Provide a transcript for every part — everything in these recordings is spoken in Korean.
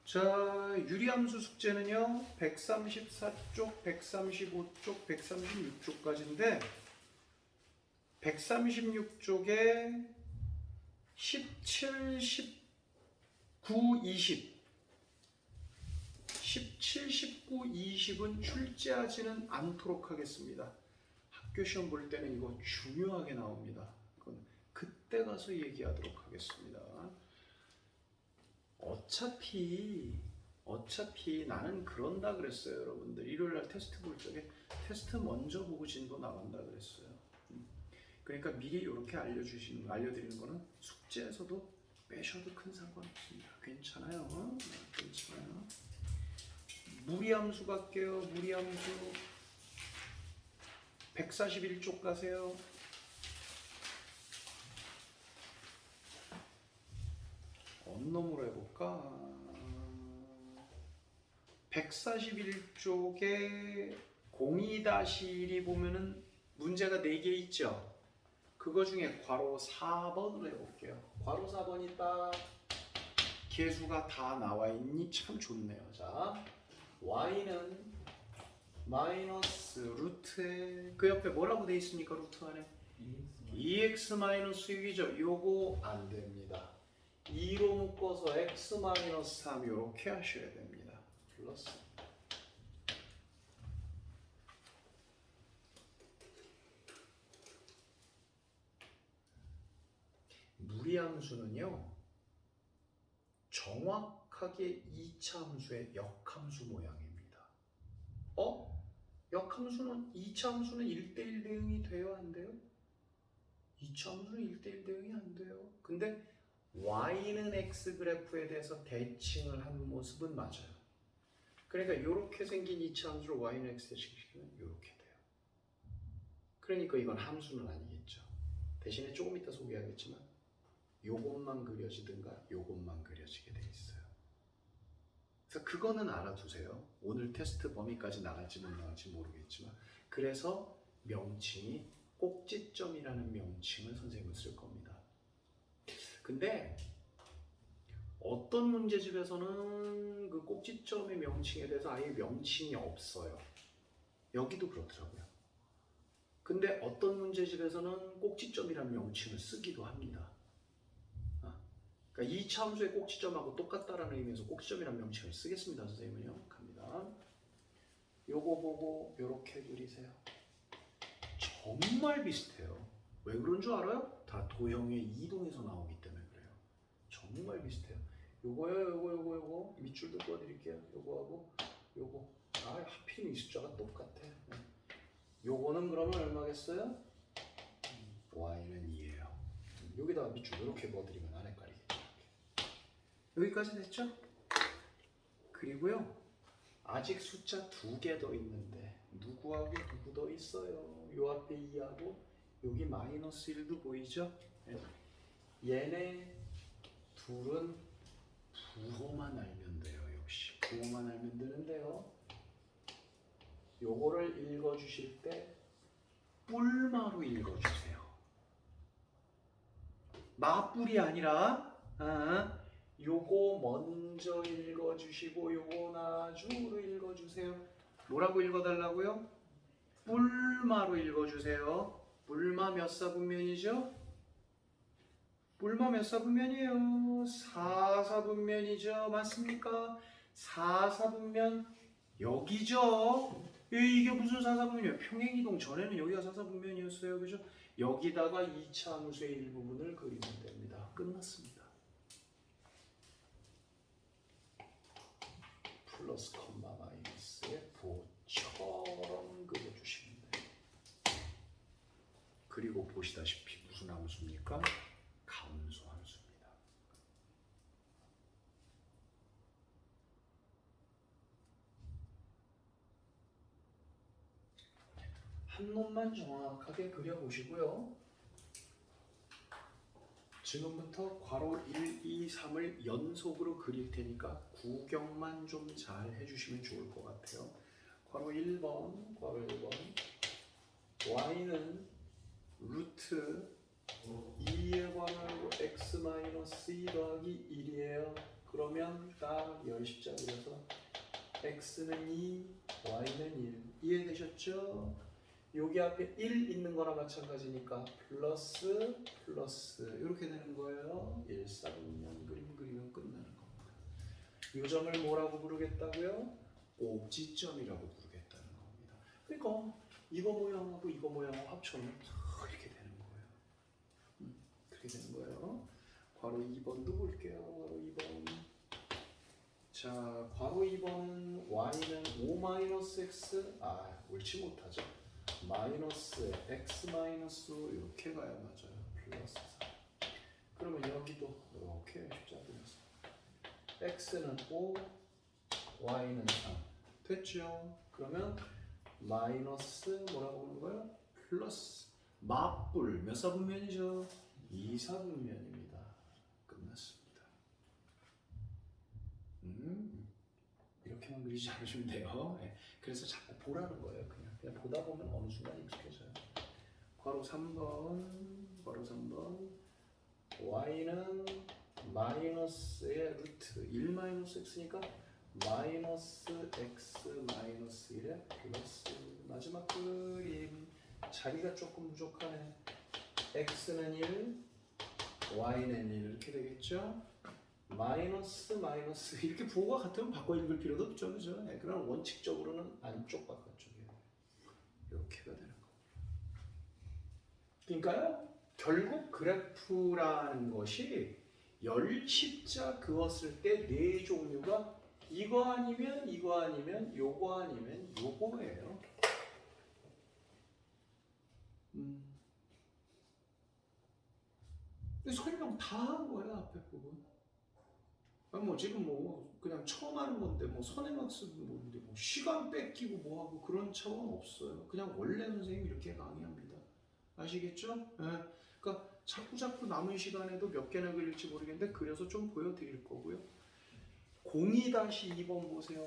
자, 유리함수 숙제는요 134쪽, 135쪽, 136쪽까지인데 136쪽에 17, 19, 20 17, 19, 20은 출제하지는 않도록 하겠습니다. 학교 시험 볼 때는 이거 중요하게 나옵니다. 이건 그때 가서 얘기하도록 하겠습니다. 어차피 나는 그런다 그랬어요. 여러분들 일요일날 테스트 볼 적에 테스트 먼저 보고 진도 나간다 그랬어요. 그러니까 미리 이렇게 알려드리는 거는 숙제에서도 빼셔도 큰 상관없습니다. 괜찮아요. 괜찮아요. 무리함수 갈게요. 무리함수 141쪽 가세요. 언놈으로 해볼까? 141쪽에 02-1이 보면은 문제가 4개 있죠? 그거 중에 괄호 4번으로 해볼게요. 괄호 4번이 딱 개수가 다 나와 있니? 참 좋네요. 자, y는 마이너스 루트에 그 옆에 뭐라고 돼 있습니까? 루트 안에 2x 마이너스 6이죠. 요거 안 됩니다. 2로 묶어서 x 마이너스 3 이렇게 하셔야 됩니다. 플러스 무리함수는요 정확하게 2차 함수의 역함수 모양입니다. 역함수는 2차 함수는 1대1 대응이 돼요? 안 돼요? 2차 함수는 1대1 대응이 안 돼요. 근데 y는 x 그래프에 대해서 대칭을 한 모습은 맞아요. 그러니까 이렇게 생긴 2차 함수를 y는 x 대칭시키면 이렇게 돼요. 그러니까 이건 함수는 아니겠죠. 대신에 조금 이따 소개하겠지만 요것만 그려지든가 요것만 그려지게 돼 있어요. 그래서 그거는 알아두세요. 오늘 테스트 범위까지 나갈지 못 나갈지 모르겠지만 그래서 명칭이 꼭지점이라는 명칭을 선생님은 쓸 겁니다. 근데 어떤 문제집에서는 그 꼭지점의 명칭에 대해서 아예 명칭이 없어요. 여기도 그렇더라고요. 근데 어떤 문제집에서는 꼭지점이라는 명칭을 쓰기도 합니다. 그러니까 2차 함수의 꼭지점하고 똑같다라는 의미에서 꼭지점이라는 명칭을 쓰겠습니다. 선생님은요. 갑니다. 요거 보고 요렇게 그리세요. 정말 비슷해요. 왜 그런 줄 알아요? 다 도형의 이동에서 나오기 때문에 그래요. 정말 비슷해요. 요거요, 요거 밑줄도 그어드릴게요. 요거하고 요거. 하필 이 숫자가 똑같아. 요거는 그러면 얼마겠어요? y는 2예요. 여기다가 밑줄 이렇게 그어드리면 안 헷갈리겠죠. 여기까지 됐죠? 그리고요 아직 숫자 2개 더 있는데 누구하고 누구 더 있어요? 요 앞에 2하고 여기 마이너스 1도 보이죠? 얘네 둘은 부호만 알면 돼요. 역시 부호만 알면 되는데요. 요거를 읽어주실 때 뿔마로 읽어주세요. 마뿔이 아니라 요거 먼저 읽어주시고 요거 나중으로 읽어주세요. 뭐라고 읽어달라고요? 뿔마로 읽어주세요. 뿔마 몇 사분면이죠? 뿔마 몇 사분면이에요? 4사분면이죠. 맞습니까? 4사분면 여기죠? 이게 무슨 4사분면이에요? 평행이동 전에는 여기가 4사분면이었어요. 그죠? 여기다가 2차 함수의 일부분을 그리면 됩니다. 끝났습니다. 플러스 콤마 마이너스의 부호처럼 그려주시면 돼요. 그리고 보시다시피 무슨 함수입니까? 감소 함수입니다. 한 놈만 정확하게 그려보시고요. 지금부터 괄호 1, 2, 3을 연속으로 그릴 테니까 구경만 좀 잘 해주시면 좋을 것 같아요. 괄호 1번, 괄호 1번 y는 루트 2에 관하고 x-2 더하기 1이에요. 그러면 딱 열십자 그려서 x는 2, y는 1. 이해되셨죠? 여기 앞에 1 있는 거나 마찬가지니까 플러스 이렇게 되는 거예요. 1, 4분면 그림 그리면 끝나는 겁니다. 이 점을 뭐라고 부르겠다고요? 꼭지점이라고 부르겠다는 겁니다. 그러니까 이거 모양하고 이거 모양하고 합쳐놓으면 이렇게 되는 거예요. 그렇게 되는 거예요. 괄호 2번도 볼게요. 괄호 2번. 자, 괄호 2번은 y는 5-x 옳지 못하죠. 마이너스 x 마이너스 이렇게 가야 맞아요. 플러스 4. 그러면 여기도 이렇게 십자 그려서 x는 5, y는 3. 됐죠? 그러면 마이너스 뭐라고 하는 거예요? 플러스 맞불 몇 사분면이죠? 2사분면입니다. 끝났습니다. 이렇게만 그리지 않으시면 돼요. 네. 그래서 자꾸 보라는 거예요. 그냥 보다 보면 어느 순간 익숙해져요. 괄호 3번, 괄호 3번. y는 마이너스의 루트 1-x니까 마이너스 x 마이너스 1에 플러스 마지막 그림 자리가 조금 부족하네. x는 1, y는 1 이렇게 되겠죠? 마이너스 이렇게 부호가 같으면 바꿔 읽을 필요도 없죠, 그죠? 네, 그럼 원칙적으로는 안쪽 바깥쪽이에요. 이렇게가 되는 겁니다. 그러니까요, 결국 그래프라는 것이 열십자 그었을 때 네 종류가 이거 아니면 이거 아니면 요거 아니면 요거예요. 설명 다 한 거야 앞에 부분. 뭐 지금 뭐 그냥 처음 하는 건데 뭐 선행학습은 뭔데 뭐 시간 뺏기고 뭐 하고 그런 차원 없어요. 그냥 원래 선생님 이렇게 강의합니다. 아시겠죠? 네. 그러니까 자꾸 남은 시간에도 몇 개나 그릴지 모르겠는데 그려서 좀 보여드릴 거고요. 02-2번 보세요.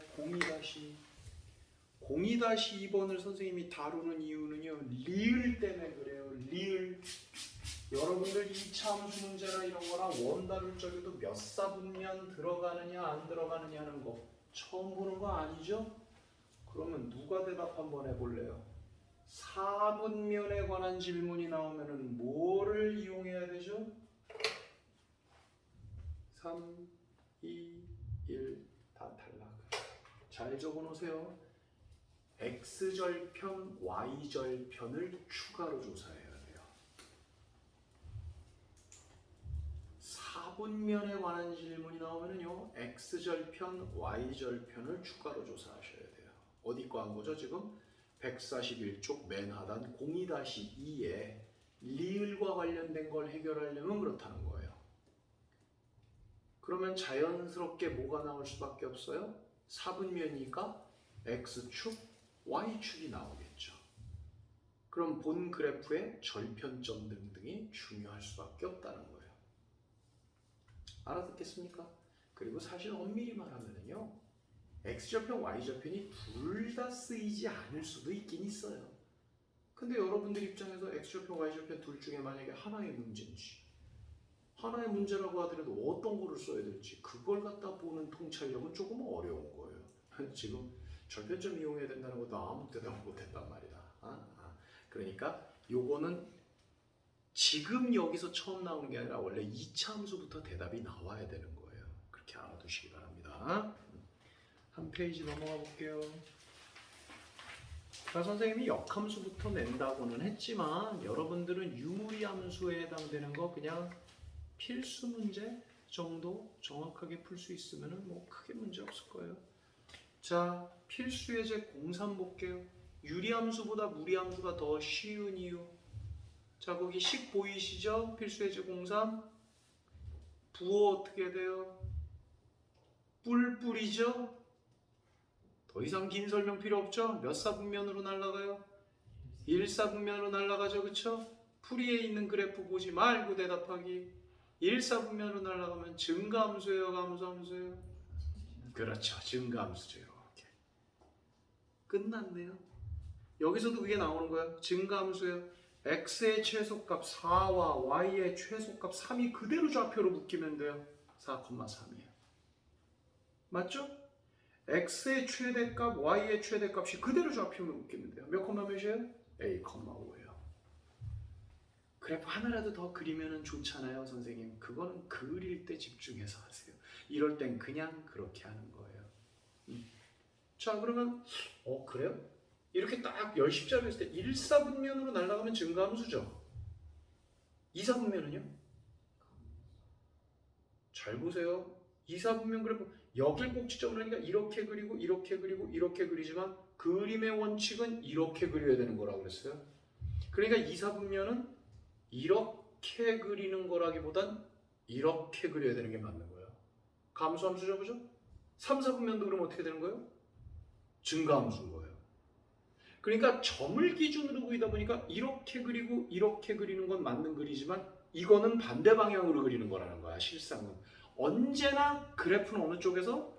02-2번을 선생님이 다루는 이유는요. 리을 때문에 그래요. 리을. 여러분들 2차 함수 문제나 이런 거나 원 다룰 적에도 몇 사분면 들어가느냐 안 들어가느냐 하는 거 처음 보는 거 아니죠? 그러면 누가 대답 한번 해볼래요? 사분면에 관한 질문이 나오면은 뭐를 이용해야 되죠? 3, 2, 1 다 탈락. 잘 적어놓으세요. x절편, y절편을 추가로 조사해야 돼요. 사분면에 관한 질문이 나오면은요, x절편, y절편을 추가로 조사하셔야 돼요. 어디 거 한 거죠 지금? 141쪽 맨 하단 02-2에 리을과 관련된 걸 해결하려면 그렇다는 거예요. 그러면 자연스럽게 뭐가 나올 수밖에 없어요? 사분면이니까 x축, y축이 나오겠죠. 그럼 본 그래프의 절편점 등등이 중요할 수밖에 없다는 거예요. 알아듣겠습니까? 그리고 사실 엄밀히 말하면요, x절편, y절편이 둘 다 쓰이지 않을 수도 있긴 있어요. 근데 여러분들 입장에서 x절편, y절편 둘 중에 만약에 하나의 문제인지, 하나의 문제라고 하더라도 어떤 거를 써야 될지 그걸 갖다 보는 통찰력은 조금 어려운 거예요. 지금 절편점 이용해야 된다는 것도 아무 대답 못 했단 말이다. 그러니까 요거는 지금 여기서 처음 나오는 게 아니라 원래 2차 함수부터 대답이 나와야 되는 거예요. 그렇게 알아두시기 바랍니다. 한 페이지 넘어가 볼게요. 자, 선생님이 역함수부터 낸다고는 했지만 여러분들은 유무리 함수에 해당되는 거 그냥 필수 문제 정도 정확하게 풀 수 있으면 뭐 크게 문제 없을 거예요. 자, 필수 예제 03 볼게요. 유리함수보다 무리함수가 더 쉬운 이유. 자, 거기 식 보이시죠? 필수 예제 03. 부호 어떻게 돼요? 뿔뿔이죠? 더 이상 긴 설명 필요 없죠? 몇 사분면으로 날아가요? 1사분면으로 날아가죠, 그쵸? 풀이에 있는 그래프 보지 말고 대답하기. 1사분면으로 날아가면 증가함수예요, 감소함수예요? 그렇죠, 증가함수죠. 이렇게 끝났네요. 여기서도 그게 나오는 거예요. 증가함수예요. x의 최소값 4와 y의 최소값 3이 그대로 좌표로 묶이면 돼요. 4,3이에요. 맞죠? x의 최대값, y의 최대값이 그대로 좌표면 웃기면 돼요. 몇 콤마 몇이에요? a, 5예요. 그래프 하나라도 더 그리면 좋잖아요, 선생님. 그거는 그릴 때 집중해서 하세요. 이럴 땐 그냥 그렇게 하는 거예요. 자, 그러면 그래요? 이렇게 딱 열십자로 했을 때 1사분면으로 날아가면 증가함수죠. 2사분면은요? 잘 보세요. 2사분면 그래프 여길 꼭지점을 하니까 이렇게 그리고 이렇게 그리고 이렇게 그리지만 그림의 원칙은 이렇게 그려야 되는 거라고 그랬어요. 그러니까 2사분면은 이렇게 그리는 거라기보단 이렇게 그려야 되는 게 맞는 거예요. 감수함수죠, 그죠? 3, 4분면도 그러면 어떻게 되는 거예요? 증가함수인 거예요. 그러니까 점을 기준으로 그리다 보니까 이렇게 그리고 이렇게 그리는 건 맞는 그리지만 이거는 반대 방향으로 그리는 거라는 거야, 실상은. 언제나 그래프는 어느 쪽에서?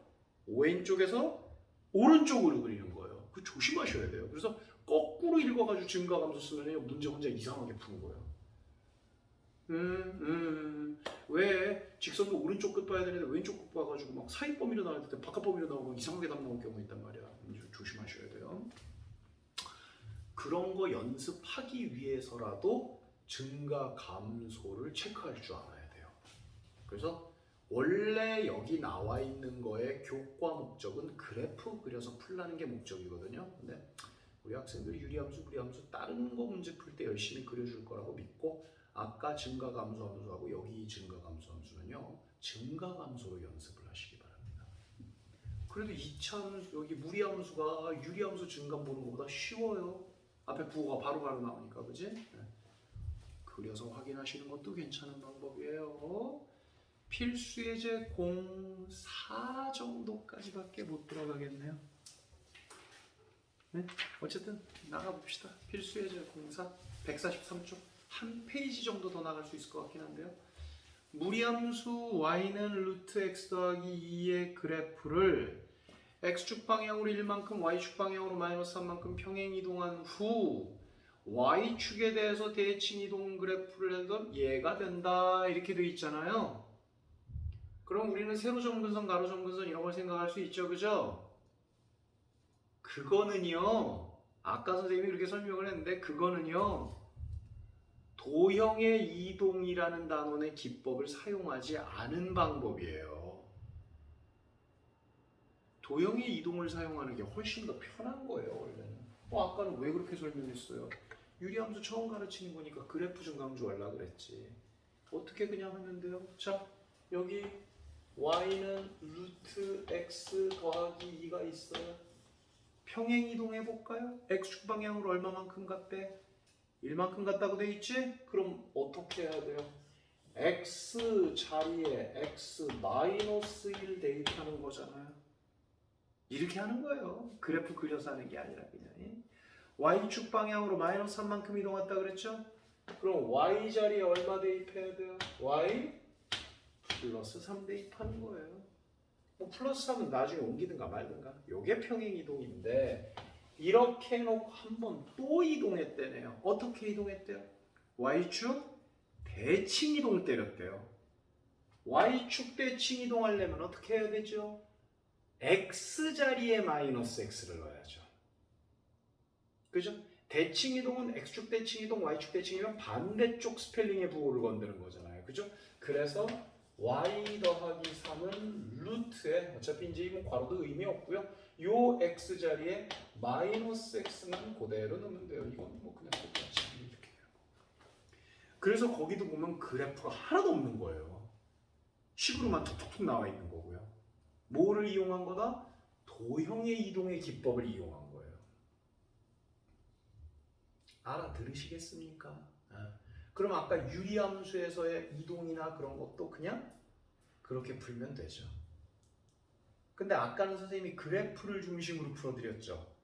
왼쪽에서 오른쪽으로 그리는 거예요. 그 조심하셔야 돼요. 그래서 거꾸로 읽어가지고 증가함수 쓰면 문제 혼자 이상하게 푸는 거예요. 왜 직선도 오른쪽 끝 봐야 되는데 왼쪽 끝 봐가지고 막 사이 범위로 나올 때 바깥 범위로 나오고 이상하게 답 나올 경우 있단 말이야. 조심하셔야 돼요. 그런 거 연습하기 위해서라도 증가 감소를 체크할 줄 알아야 돼요. 그래서 원래 여기 나와 있는 거의 교과 목적은 그래프 그려서 풀라는 게 목적이거든요. 근데 우리 학생들이 유리함수, 무리함수 다른 거 문제 풀 때 열심히 그려줄 거라고 믿고 아까 증가감소함수하고 여기 증가감소함수는요. 증가감소로 연습을 하시기 바랍니다. 그래도 2000 여기 무리함수가 유리함수 증감 보는 것보다 쉬워요. 앞에 부호가 바로바로 나오니까 그지? 네. 그려서 확인하시는 것도 괜찮은 방법이에요. 필수 예제 04 정도까지밖에 못 들어가겠네요. 네? 어쨌든 나가봅시다. 필수 예제 04 143쪽 한 페이지 정도 더 나갈 수 있을 것 같긴 한데요. 무리함수 y는 루트 x 더하기 2의 그래프를 x축 방향으로 1만큼 y축 방향으로 마이너스 3만큼 평행 이동한 후 y축에 대해서 대칭 이동 그래프를 해도 얘가 된다 이렇게 돼 있잖아요. 그럼 우리는 세로 점근선, 가로 점근선 이런 걸 생각할 수 있죠, 그죠? 그거는요, 아까 선생님이 그렇게 설명을 했는데 그거는요 도형의 이동이라는 단원의 기법을 사용하지 않은 방법이에요. 도형의 이동을 사용하는 게 훨씬 더 편한 거예요, 원래는. 아까는 왜 그렇게 설명했어요? 유리함수 처음 가르치는 거니까 그래프 좀 강조하려고 그랬지. 어떻게 그냥 하는데요? 자, 여기 y는 루트 x 더하기 2가 있어요. 평행 이동해 볼까요? x축 방향으로 얼마만큼 갔대? 1만큼 갔다고 돼 있지? 그럼 어떻게 해야 돼요? x 자리에 x 마이너스 1 대입하는 거잖아요. 이렇게 하는 거예요. 그래프 그려서 하는 게 아니라 그냥. y축 방향으로 마이너스 3만큼 이동했다 그랬죠? 그럼 y 자리에 얼마 대입해야 돼요? y 플러스 3 대입하는 거예요. 뭐 플러스 3은 나중에 옮기든가 말든가. 요게 평행 이동인데 이렇게 해놓고 한 번 또 이동했대네요. 어떻게 이동했대요? y축 대칭 이동을 때렸대요. y축 대칭 이동하려면 어떻게 해야 되죠? x 자리에 마이너스 x를 넣어야죠. 그죠? 대칭 이동은 x축 대칭 이동, y축 대칭 이동 반대쪽 스펠링의 부호를 건드는 거잖아요. 그죠? 그래서 y 더하기 3은 루트에 어차피 이제 이건 괄호도 의미 없고요. 요 x 자리에 마이너스 x만 그대로 넣으면 돼요. 이건 뭐 그냥 똑같이 이렇게 해요. 그래서 거기도 보면 그래프가 하나도 없는 거예요. 식으로만 툭툭툭 나와 있는 거고요. 뭐를 이용한 거다? 도형의 이동의 기법을 이용한 거예요. 알아들으시겠습니까? 그럼 아까 유리함수에서의 이동이나 그런 것도 그냥 그렇게 풀면 되죠. 근데 아까는 선생님이 그래프를 중심으로 풀어드렸죠.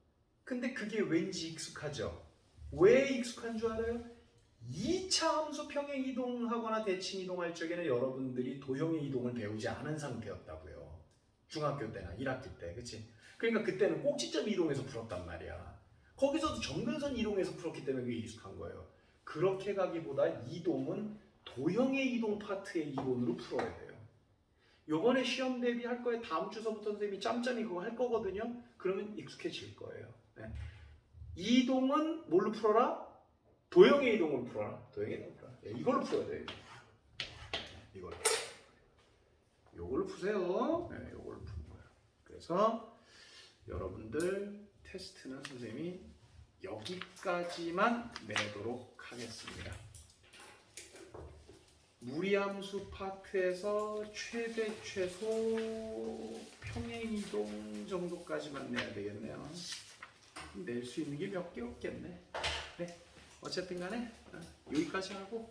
근데 그게 왠지 익숙하죠. 왜 익숙한 줄 알아요? 2차 함수 평행 이동하거나 대칭 이동할 적에는 여러분들이 도형의 이동을 배우지 않은 상태였다고요. 중학교 때나 1학기 때, 그치? 그러니까 그때는 꼭지점 이동해서 풀었단 말이야. 거기서도 점근선 이동해서 풀었기 때문에 그게 익숙한 거예요. 그렇게 가기보다 이동은 도형의 이동 파트의 이론으로 풀어야 돼요. 요번에 시험 대비할 거에 다음 주서부터 선생님이 짬짬이 그거 할 거거든요. 그러면 익숙해질 거예요. 네. 이동은 뭘로 풀어라? 도형의 이동을 풀어라. 도형의 이동을 풀어라. 네, 이걸로 풀어야 돼요. 이걸로. 요걸로 푸세요. 네, 요걸로 푸는 거예요. 그래서 여러분들 테스트는 선생님이 여기까지만 내도록 하겠습니다. 무리함수 파트에서 최대 최소 평행이동 정도까지만 내야 되겠네요. 낼 수 있는 게 몇 개 없겠네. 네, 어쨌든 간에 여기까지 하고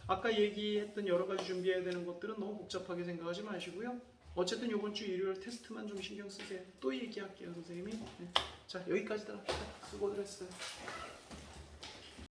아까 얘기했던 여러 가지 준비해야 되는 것들은 너무 복잡하게 생각하지 마시고요. 어쨌든 이번 주 일요일 테스트만 좀 신경 쓰세요. 또 얘기할게요, 선생님이. 네. 자, 여기까지들 합시다. 수고들 했어요.